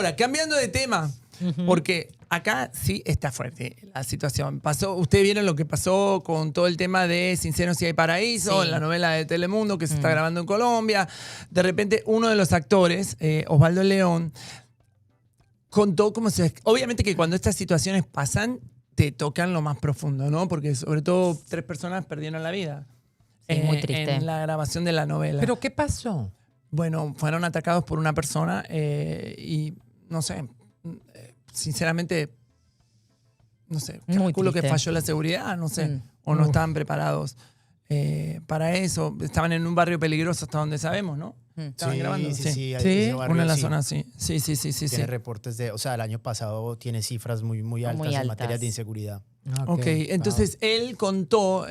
Ahora, cambiando de tema, porque acá sí está fuerte la situación. Ustedes vieron lo que pasó con todo el tema de Sinceros si hay paraíso, Sí. la novela de Telemundo que se está grabando en Colombia. De repente, uno de los actores, Osvaldo León, contó cómo se... Obviamente que cuando estas situaciones pasan, te tocan lo más profundo, ¿no? Porque sobre todo 3 personas perdieron la vida. Sí, muy triste. En la grabación de la novela. ¿Pero qué pasó? Bueno, fueron atacados por una persona y no sé, sinceramente, no sé, Muy calculo que triste. falló la seguridad, no sé, o no estaban preparados para eso. Estaban en un barrio peligroso hasta donde sabemos, ¿no? Estaban grabando. Sí, Sí, ese barrio, Una en la sí. zona, sí. Sí. Tiene reportes de, o sea, el año pasado tiene cifras muy altas en materia de inseguridad. Ok, entonces él contó,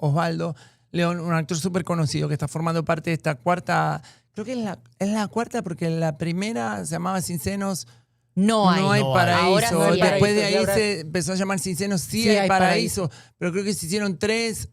Osvaldo León, un actor súper conocido que está formando parte de esta cuarta, creo que es la cuarta porque la primera se llamaba Sin Senos, No hay. paraíso. Ahora no hay Después paraíso, de ahí y ahora- se empezó a llamar Sin Senos, sí Sí hay hay paraíso, pero creo que se hicieron 3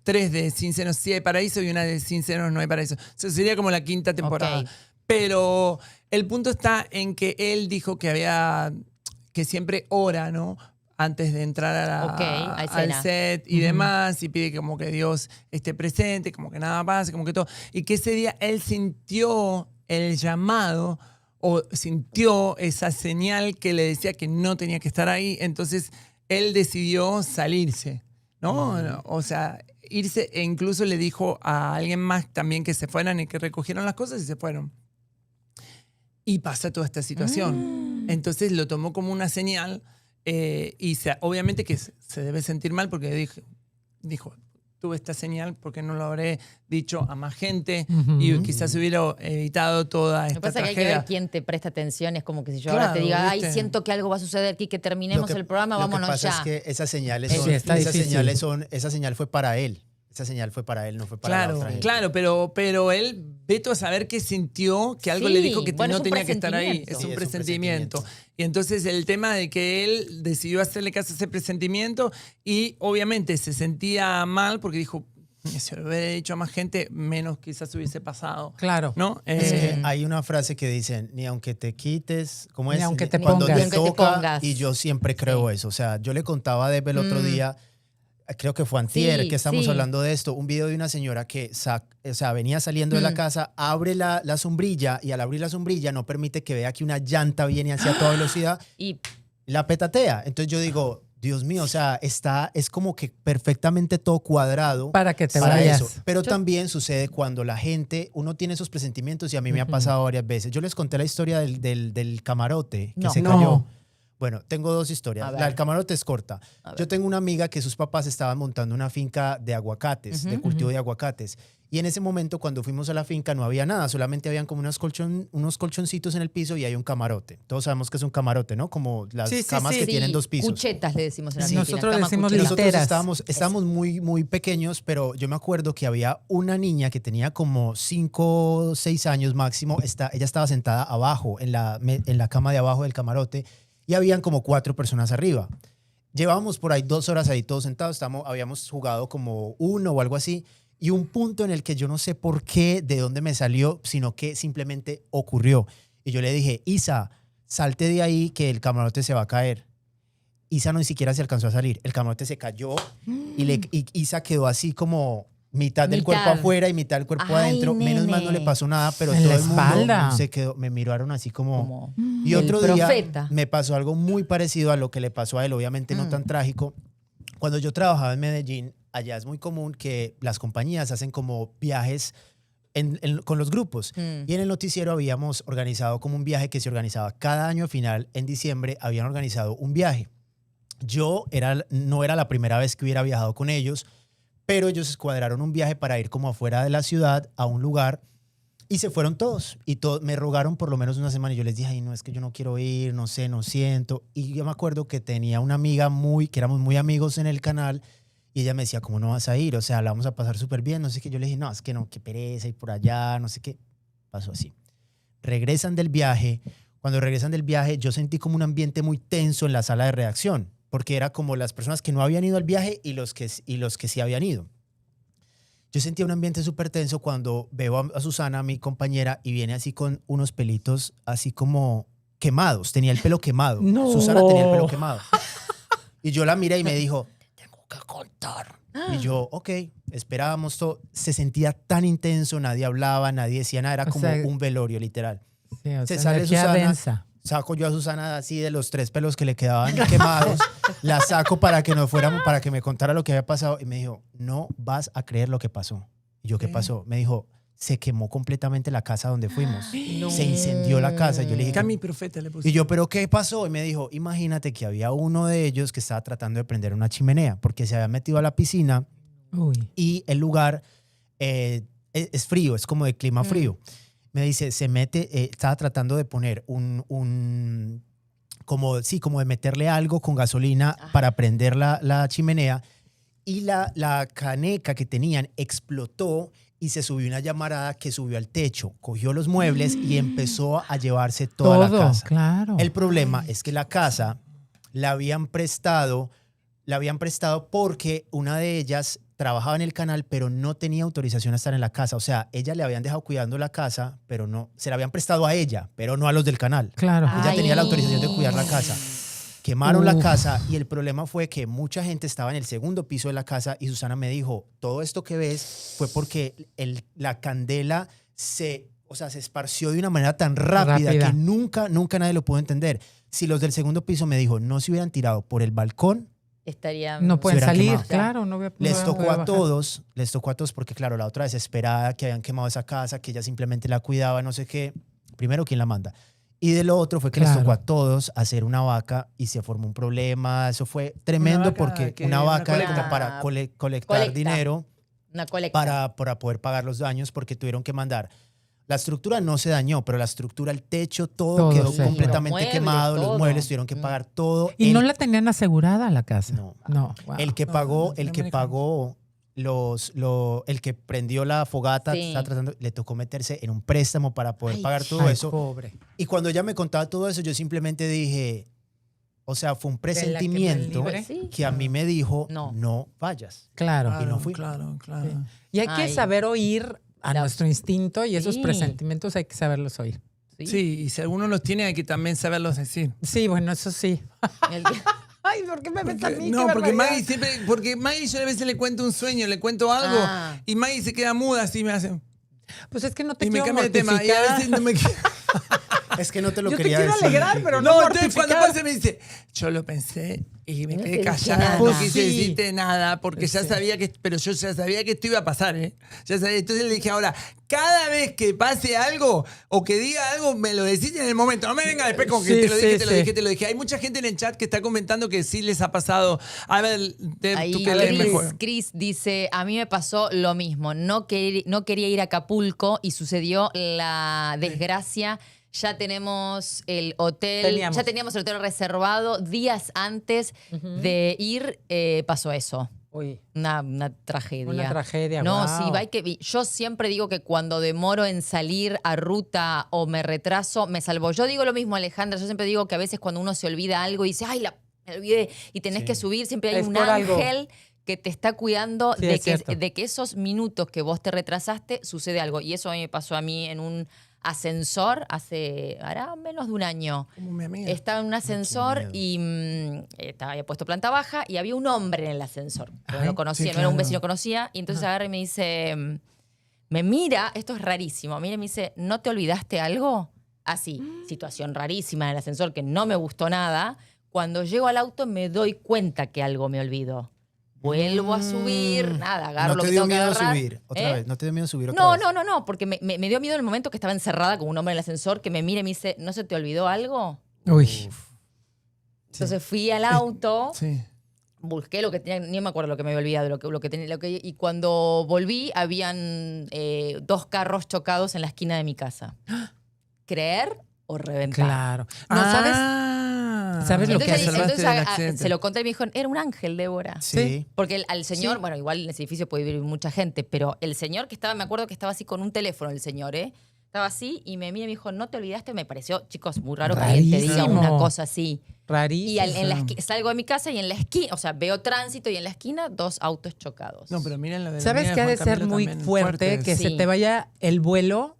de Sin Senos, sí hay paraíso y una de Sin Senos, no hay paraíso. Eso sería como la 5ª temporada. Ok. Pero el punto está en que él dijo que siempre ora, ¿no? Antes de entrar a al escena. set y demás, y pide como que Dios esté presente, como que nada pase, como que todo. Y que ese día él sintió el llamado o sintió esa señal que le decía que no tenía que estar ahí, entonces él decidió salirse, ¿no? O sea, irse, e incluso le dijo a alguien más también que se fueran y que recogieron las cosas y se fueron. Y pasa toda esta situación. Entonces lo tomó como una señal y obviamente que se debe sentir mal porque dijo, tuve esta señal porque no lo habré dicho a más gente y quizás hubiera evitado toda Lo que esta pasa es que hay que tragedia. ver quién te presta atención. Es como que si yo Claro, ahora te diga, ay, ¿viste? siento que algo va a suceder aquí, que terminemos el programa, vámonos Lo que pasa ya. es que esas señales Sí, son, está difícil. esa señal fue para él. Esa señal fue para él, no fue para la otra gente. Claro, pero él, Beto, a saber que sintió que algo Sí, le dijo que bueno, no es un tenía que estar ahí. presentimiento. Es Sí, un es un presentimiento. presentimiento. Y entonces el tema de que él decidió hacerle caso a ese presentimiento y obviamente se sentía mal porque dijo, si lo hubiera dicho a más gente, menos quizás hubiese pasado. Claro. ¿No? Es que hay una frase que dicen, ni aunque te quites, ¿cómo es? Ni aunque te Cuando pongas. te Ni aunque te toca, pongas. y yo siempre creo eso. O sea, yo le contaba a Deb el otro día, creo que fue antier, Sí, que estamos sí. hablando de esto, un video de una señora que venía saliendo de la casa, abre la sombrilla y al abrir la sombrilla no permite que vea que una llanta viene hacia toda velocidad, Y la petatea. Entonces yo digo, Dios mío, o sea, es como que perfectamente todo cuadrado Para que te para vayas. eso. Pero también sucede cuando la gente, uno tiene esos presentimientos y a mí me ha pasado varias veces. Yo les conté la historia del camarote que No. se No. cayó. Bueno, tengo 2 historias. A ver. La del camarote es corta. A ver. Yo tengo una amiga que sus papás estaban montando una finca de aguacates, de cultivo de aguacates. Y en ese momento, cuando fuimos a la finca, no había nada. Solamente habían como unos colchoncitos en el piso y hay un camarote. Todos sabemos que es un camarote, ¿no? Como las Sí, sí, camas sí. que tienen 2 pisos. cuchetas le decimos en Sí. Argentina. Nosotros cama decimos cucheta. Nosotros literas. estábamos muy pequeños, pero yo me acuerdo que había una niña que tenía como 5 o 6 años máximo. Ella estaba sentada abajo, en la cama de abajo del camarote, y habían como 4 personas arriba. Llevábamos por ahí 2 horas ahí todos sentados, habíamos jugado como 1 o algo así, y un punto en el que yo no sé por qué, de dónde me salió, sino que simplemente ocurrió. Y yo le dije, Isa, salte de ahí que el camarote se va a caer. Isa no ni siquiera se alcanzó a salir. El camarote se cayó y Isa quedó así como mitad del cuerpo afuera y mitad del cuerpo Ay, adentro. Menos mal no le nene. pasó nada, pero En todo la el mundo espalda. se quedó, me miraron así como... Como Y otro el día profeta. me pasó algo muy parecido a lo que le pasó a él, obviamente no tan trágico. Cuando yo trabajaba en Medellín, allá es muy común que las compañías hacen como viajes con los grupos. Y en el noticiero habíamos organizado como un viaje que se organizaba cada año final, en diciembre, habían organizado un viaje. No era la primera vez que hubiera viajado con ellos, pero ellos escuadraron un viaje para ir como afuera de la ciudad a un lugar y se fueron todos. Y me rogaron por lo menos una semana y yo les dije, ay, no, es que yo no quiero ir, no sé, no siento. Y yo me acuerdo que tenía una amiga que éramos muy amigos en el canal y ella me decía, ¿cómo no vas a ir? O sea, la vamos a pasar súper bien. No sé qué. Yo le dije, no, es que no, qué pereza ir por allá, no sé qué. Pasó así. Regresan del viaje. Cuando regresan del viaje, yo sentí como un ambiente muy tenso en la sala de redacción, porque era como las personas que no habían ido al viaje y los que sí habían ido. yo sentía un ambiente súper tenso cuando veo a Susana, mi compañera, y viene así con unos pelitos así como quemados. Tenía el pelo quemado. No. Susana tenía el pelo quemado. Y yo la miré y me dijo, tengo que contar. Y yo, ok, esperábamos todo. Se sentía tan intenso, nadie hablaba, nadie decía nada. Era O como sea, un velorio, literal. Sí, o Se sea, sale energía Susana, densa. saco yo a Susana así de los 3 pelos que le quedaban quemados, la saco para que nos fuéramos, para que me contara lo que había pasado y me dijo, no vas a creer lo que pasó. Y yo, ¿qué pasó? Me dijo, se quemó completamente la casa donde fuimos. No. Se incendió la casa. Y yo le dije, Cami Profeta le puse. y yo, ¿pero qué pasó? Y me dijo, imagínate que había uno de ellos que estaba tratando de prender una chimenea porque se había metido a la piscina Uy. y el lugar es frío, es como de clima frío. Me dice, se mete, estaba tratando de poner como de meterle algo con gasolina para prender la chimenea y la caneca que tenían explotó y se subió una llamarada que subió al techo, cogió los muebles y empezó a llevarse toda la casa. Claro. El problema es que la casa la habían prestado porque una de ellas trabajaba en el canal, pero no tenía autorización a estar en la casa. O sea, ella le habían dejado cuidando la casa, pero no, se la habían prestado a ella, pero no a los del canal. Claro. Ella tenía la autorización de cuidar la casa. Quemaron la casa y el problema fue que mucha gente estaba en el segundo piso de la casa y Susana me dijo, todo esto que ves fue porque la candela se esparció de una manera tan rápida que nunca nadie lo pudo entender. Si los del segundo piso, me dijo, no se hubieran tirado por el balcón, Estaría... No pueden se hubieran salir, quemado. claro. No voy a, les no tocó voy a bajar. todos, porque claro, la otra desesperada que habían quemado esa casa, que ella simplemente la cuidaba, no sé qué. Primero, ¿quién la manda? Y de lo otro fue que les tocó a todos hacer una vaca y se formó un problema. Eso fue tremendo porque una vaca colecta. como para colectar Colecta. dinero Una colecta. para poder pagar los daños porque tuvieron que mandar. La estructura no se dañó, pero la estructura, el techo, todo quedó sí. completamente Los muebles, quemado. todo. Los muebles tuvieron que pagar todo. Y no la tenían asegurada la casa. No. No. Wow. El que pagó el que prendió la fogata, Sí. estaba tratando, le tocó meterse en un préstamo para poder Ay, pagar todo Ay, eso. pobre. Y cuando ella me contaba todo eso, yo simplemente dije, o sea, fue un presentimiento libre. Sí. que a mí me dijo, No. no vayas. Claro. Y no fui. Claro. Y hay que Ay. saber oír a nuestro instinto y esos Sí. presentimientos hay que saberlos oír. Sí, y si alguno los tiene hay que también saberlos decir. Sí, bueno, eso sí. El- Ay, ¿por qué me ves a mí? No, Qué porque barbaridad. Maggie yo a veces le cuento un sueño, le cuento algo Ah. y Maggie se queda muda así me hace Pues es que no te y me quiero cambia de tema y a mortificar. veces no me Es que no te lo Yo te quería quiero decir. alegrar, pero no No, entonces cuando mortificar. pasa me dice, yo lo pensé y me No quedé te dije callada, nada. no Pues quise sí. decirte nada porque ya sabía que, pero yo ya sabía que esto iba a pasar, ¿eh? Ya sabía. Entonces le dije, ahora, cada vez que pase algo o que diga algo, me lo decís en el momento, no me venga después con que Sí, te lo dije, sí, te lo sí. dije, te lo dije. Hay mucha gente en el chat que está comentando que sí les ha pasado. A ver, Ahí tú que lees mejor. Chris dice, a mí me pasó lo mismo. No quería ir a Acapulco y sucedió la desgracia. Ya tenemos el hotel, ya teníamos el hotel reservado. Días antes de ir pasó eso. Uy, Una tragedia. una tragedia. No, guau. sí, yo siempre digo que cuando demoro en salir a ruta o me retraso, me salvo. Yo digo lo mismo, Alejandra. Yo siempre digo que a veces cuando uno se olvida algo y dice, ay, me olvidé, y tenés que subir, siempre hay Es un por algo. ángel que te está cuidando Sí, es cierto. de que esos minutos que vos te retrasaste sucede algo. Y eso a mí me pasó a mí en un ascensor hará menos de un año. Como mi amiga. Estaba en un ascensor miedo. y había puesto planta baja y había un hombre en el ascensor. Yo no lo conocía, sí, no era un claro. vecino que conocía. Y entonces agarra y me dice, me mira, esto es rarísimo, mira y me dice, ¿no te olvidaste algo? Así, situación rarísima en el ascensor que no me gustó nada. Cuando llego al auto me doy cuenta que algo me olvidó. Vuelvo a subir, nada, agarro ¿No lo te que dio tengo que miedo agarrar. subir otra vez? ¿No te dio miedo subir otra No, vez? no, porque me dio miedo en el momento que estaba encerrada con un hombre en el ascensor que me mira y me dice, ¿no se te olvidó algo? Uy. Entonces fui al auto, Sí. busqué lo que tenía, ni me acuerdo lo que me había olvidado, y cuando volví habían 2 carros chocados en la esquina de mi casa. ¿Creer o reventar? Claro. No, ¿sabes lo que Entonces, hace? se lo conté y me dijo, era un ángel, Débora. Sí. Porque al señor, Sí. bueno, igual en ese edificio puede vivir mucha gente, pero el señor que estaba, me acuerdo que estaba así con un teléfono, el señor, ¿eh? Estaba así y me mira y me dijo, ¿no te olvidaste? Me pareció, chicos, muy raro que alguien te diga Rarísimo. una cosa así. Rarísimo. Y en la salgo de mi casa y en la esquina, o sea, veo tránsito y en la esquina 2 autos chocados. No, pero miren la de la ¿Sabes mía qué ha Juan de ser Camilo muy también, fuerte? fuertes. Que Sí. se te vaya el vuelo.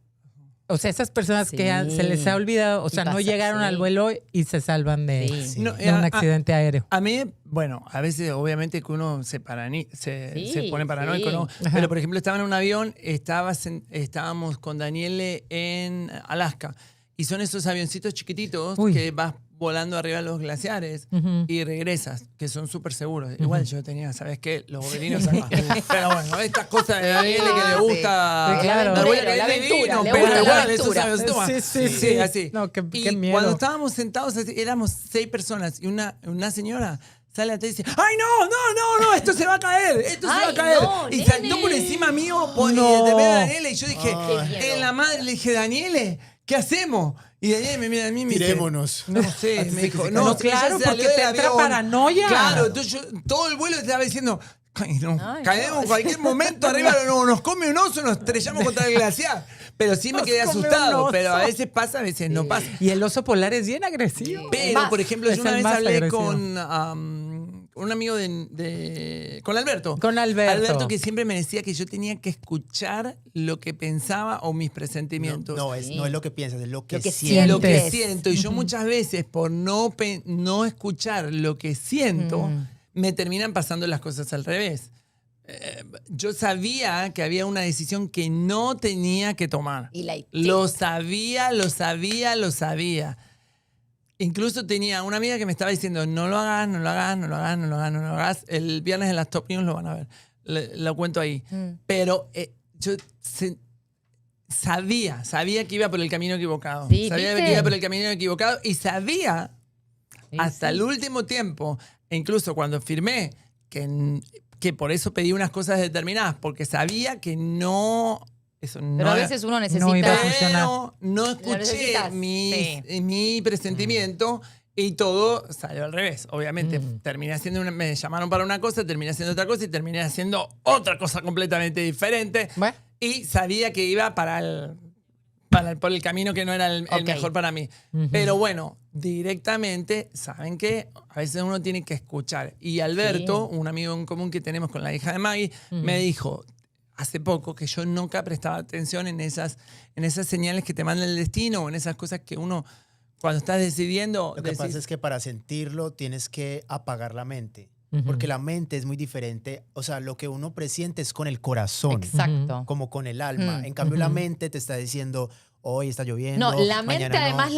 O sea, esas personas que se les ha olvidado, o Y sea, no pasa, llegaron sí. al vuelo y se salvan de, Sí. No, de un accidente aéreo. A mí, bueno, a veces obviamente que uno se Sí, pone paranoico, sí. ¿no? Ajá. Pero por ejemplo, estaba en un avión, estábamos con Daniele en Alaska. Y son esos avioncitos chiquititos Uy. que vas volando arriba de los glaciares Ujú. y regresas, que son súper seguros. Igual yo tenía, ¿sabes qué? Los boberinos acá. Pero bueno, estas cosas de Daniele que le gusta. Sí, claro. Me voy a La caer aventura, divino, le pero gusta la igual, esos aventura. avioncitos. Sí. así. No, qué Y miedo. cuando estábamos sentados, así, éramos 6 personas y una señora sale atrás y dice, ¡ay, no! Esto se va a caer, esto se va a Ay, caer. no, Y nene. saltó por encima mío No. de ver a Daniele. Y yo dije, Qué miedo. en la madre, le dije, Daniele, ¿qué hacemos? Y Daniele me mira a mí y me dice, Tirémonos. no sé, Antes me de que dijo, se no, caiga. si ella Claro, salió porque del te entra avión". paranoia. Claro, entonces todo el vuelo estaba diciendo, "Ay, no, Ay, caemos no. en cualquier momento arriba, nos come un oso, nos estrellamos contra el glaciar. Pero sí me Nos quedé come un asustado, oso. pero a veces pasa, a veces no pasa. Y el oso polar es bien agresivo. Pero, Más. por ejemplo, Es yo una el vez más hablé agresivo. con un amigo con Alberto. Con Alberto. Alberto que siempre me decía que yo tenía que escuchar lo que pensaba o mis presentimientos. No es lo que piensas, es lo que Lo que sientes. Lo que sientes. siento. Y yo muchas veces, por no escuchar lo que siento, me terminan pasando las cosas al revés. Yo sabía que había una decisión que no tenía que tomar. Y la Lo sabía. Incluso tenía una amiga que me estaba diciendo, no lo hagas. El viernes en las Top News lo van a ver. Lo cuento ahí. Pero yo sabía que iba por el camino equivocado. Sí, sabía ¿viste? que iba por el camino equivocado y sabía Sí, hasta sí. el último tiempo, e incluso cuando firmé, que por eso pedí unas cosas determinadas, porque sabía que no... Eso no Pero a era- veces uno iba a necesita... funcionar. pero no Lo escuché necesitas, mi presentimiento y todo salió al revés. Obviamente, terminé haciendo me llamaron para una cosa, terminé haciendo otra cosa y terminé haciendo otra cosa completamente diferente. Bueno. Y sabía que iba por el camino que no era el Ok. mejor para mí. Pero bueno, directamente, ¿saben qué? A veces uno tiene que escuchar. Y Alberto, un amigo en común que tenemos con la hija de Maggie, me dijo hace poco que yo nunca prestaba atención en esas señales que te manda el destino o en esas cosas que uno, cuando estás decidiendo... Lo que decís, pasa es que para sentirlo tienes que apagar la mente. Porque la mente es muy diferente. O sea, lo que uno presiente es con el corazón, Exacto. como con el alma. En cambio, la mente te está diciendo, hoy está lloviendo. No, la mente mañana además no.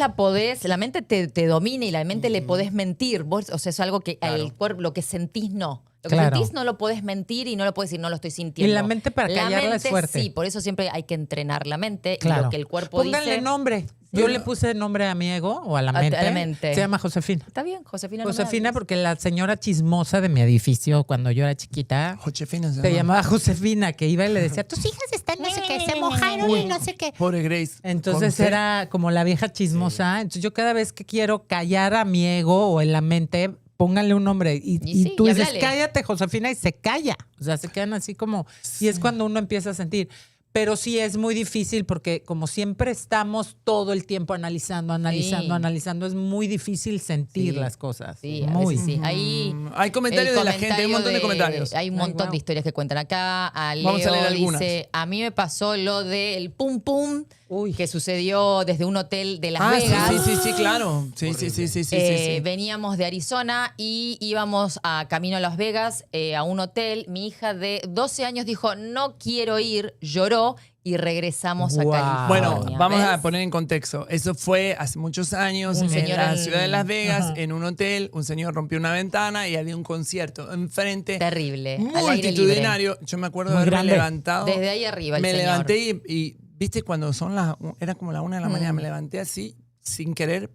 la mente te domina y la mente le podés mentir. Vos, o sea, es algo que Claro. el cuerpo, lo que sentís no. Lo que Claro. sentís no lo podés mentir y no lo podés decir, no lo estoy sintiendo. Y la mente para callarla es fuerte. Sí, por eso siempre hay que entrenar la mente y Claro. lo que el cuerpo Pónganle dice. nombre. Yo le puse nombre a mi ego o a la A mente. la mente. Se llama Josefina. Está bien, Josefina. Josefina, porque la señora chismosa de mi edificio, cuando yo era chiquita, Josefina se se llama. llamaba Josefina, que iba y le decía, tus hijas están no sé qué, se mojaron y no sé qué. Pobre Grace. Entonces Con era como la vieja chismosa. Entonces yo cada vez que quiero callar a mi ego o en la mente, pónganle un nombre. Y sí, tú y dices, háblale. cállate, Josefina, y se calla. O sea, se quedan así como... Y es cuando uno empieza a sentir. Pero sí es muy difícil porque como siempre estamos todo el tiempo analizando, es muy difícil sentir Sí. las cosas. Sí, a muy. veces sí. Ahí Hay comentarios de la gente, hay un montón de comentarios. Hay un montón de historias que cuentan acá. A Leo Vamos a leer algunas. dice, a mí me pasó lo del pum pum Uy. que sucedió desde un hotel de Las Ah, Vegas. sí, claro. Sí. Veníamos de Arizona y íbamos a camino a Las Vegas a un hotel. Mi hija de 12 años dijo, no quiero ir, lloró y regresamos a Guau. California. Bueno, vamos ¿ves? a poner en contexto. Eso fue hace muchos años Un en señor la en- ciudad de Las Vegas, Ajá. en un hotel. Un señor rompió una ventana y había un concierto enfrente. Terrible, al aire libre. Multitudinario. Yo me acuerdo de Muy haberme grande. levantado. Desde ahí arriba el Me señor. levanté y, viste, cuando era como la 1 de la mañana, me levanté así, sin querer.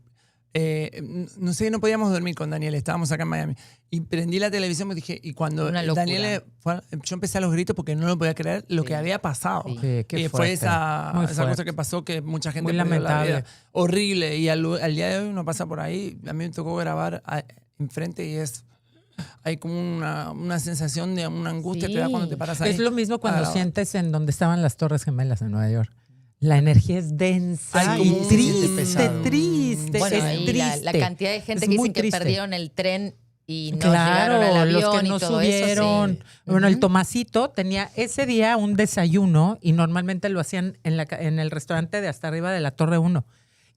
No sé, no podíamos dormir con Daniel, estábamos acá en Miami. Y prendí la televisión y dije, y cuando Una locura. Daniel yo empecé a los gritos porque no lo podía creer lo que había pasado. Sí. Sí, qué y fue fuerte. esa Muy cosa fuerte. que pasó que mucha gente Muy perdió la lamentable. vida. Horrible. Y al día de hoy uno pasa por ahí. A mí me tocó grabar enfrente y hay como una sensación de una angustia Sí. te da cuando te paras ahí. Es lo mismo cuando a grabar. sientes en donde estaban las Torres Gemelas en Nueva York. La energía es densa Ay, y ¿cómo se siente triste, pesado? triste. Bueno, es ahí triste. la cantidad de gente Es que muy dicen que triste. perdieron el tren y no Claro, llegaron al avión los que no y todo subieron. eso. Sí. Bueno, el Ujú. Tomasito tenía ese día un desayuno y normalmente lo hacían en el restaurante de hasta arriba de la Torre 1.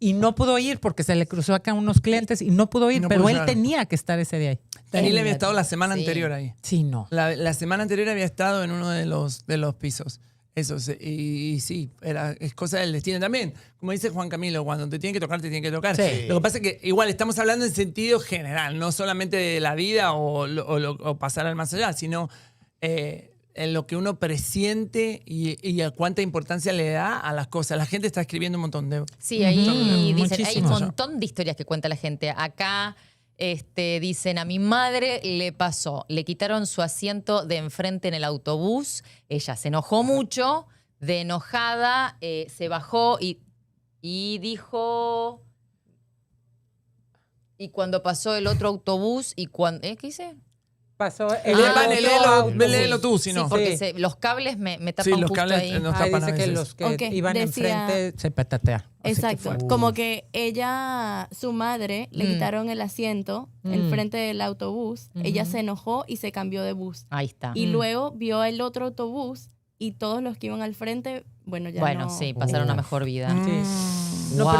Y no pudo ir porque se le cruzó acá unos clientes y no pudo ir, No pero pudo él llegar. tenía que estar ese día ahí. Daniel había estado la semana Sí. anterior ahí. Sí, no. La semana anterior había estado en uno de los pisos. Eso, y sí, es cosa del destino también. Como dice Juan Camilo, cuando te tienen que tocar, te tienen que tocar. Sí. Lo que pasa es que igual estamos hablando en sentido general, no solamente de la vida o pasar al más allá, sino en lo que uno presiente y a cuánta importancia le da a las cosas. La gente está escribiendo un montón de... Sí, ahí Ujú, dicen, hay un muchísimo. montón de historias que cuenta la gente. Acá dicen, a mi madre le pasó, le quitaron su asiento de enfrente en el autobús, ella se enojó mucho, de enojada se bajó y dijo... Y cuando pasó el otro autobús y cuando... ¿Qué dice? Pasó Vane, léelo tú, si Sí, no. porque Sí. los cables me tapan Sí, los justo cables ahí. nos Ahí tapan a dice que veces. los que Ok, iban decía- enfrente se petatea. Así que Exacto. fue. Como que ella, su madre, le quitaron el asiento enfrente del autobús. Ella se enojó y se cambió de bus. Ahí está. Y luego vio el otro autobús y todos los que iban al frente, bueno, ya Bueno, no. sí, pasaron una mejor vida. Sí. Mm. No, Wow.